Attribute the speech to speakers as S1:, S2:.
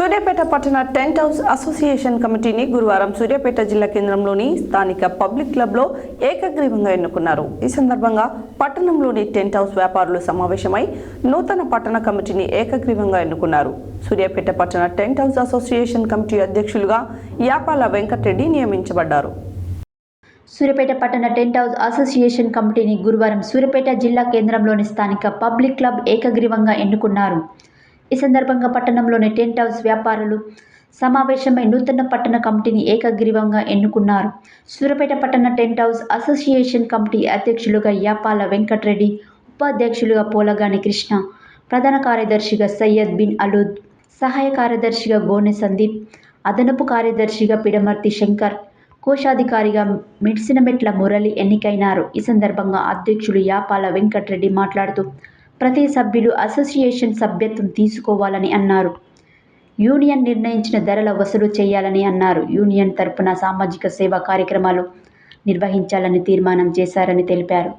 S1: సూర్యాపేట పట్టణ tent house association కమిటీని గురువారం సూర్యాపేట జిల్లా కేంద్రంలోని స్థానిక పబ్లిక్ క్లబ్లో ఏకగ్రీవంగా ఎన్నుకున్నారు. ఈ సందర్భంగా పట్టణంలోని టెంట్ హౌస్ వ్యాపారులు సమావేశమై నూతన పట్టణ కమిటీని ఏకగ్రీవంగా ఎన్నుకున్నారు. సూర్యాపేట పట్టణ టెంట్ హౌస్ అసోసియేషన్ కమిటీ అధ్యక్షులుగా యాపాల వెంకటరెడ్డి నియమించబడ్డారు.
S2: సూర్యాపేట పట్టణ టెంట్ హౌస్ అసోసియేషన్ కమిటీని గురువారం సూర్యాపేట జిల్లా కేంద్రంలోని స్థానిక పబ్లిక్ క్లబ్ ఏకగ్రీవంగా ఎన్నుకున్నారు. ఈ సందర్భంగా పట్టణంలోని టెంట్ హౌస్ వ్యాపారులు సమావేశమై నూతన పట్టణ కమిటీని ఏకగ్రీవంగా ఎన్నుకున్నారు. సూర్యాపేట పట్టణ టెంట్ హౌస్ అసోసియేషన్ కమిటీ అధ్యక్షులుగా యాపాల వెంకటరెడ్డి, ఉపాధ్యక్షులుగా పోలగాని కృష్ణ, ప్రధాన కార్యదర్శిగా సయ్యద్ బిన్ అలూద్, సహాయ కార్యదర్శిగా గోనె సందీప్, అదనపు కార్యదర్శిగా పిడమర్తి శంకర్, కోశాధికారిగా మిడ్సినమెట్ల మురళి ఎన్నికైనారు. ఈ సందర్భంగా అధ్యక్షులు యాపాల వెంకటరెడ్డి మాట్లాడుతూ ప్రతి సభ్యులు అసోసియేషన్ సభ్యత్వం తీసుకోవాలని అన్నారు. యూనియన్ నిర్ణయించిన ధరల వసూలు చేయాలని అన్నారు. యూనియన్ తరపున సామాజిక సేవా కార్యక్రమాలు నిర్వహించాలని తీర్మానం చేశారని తెలిపారు.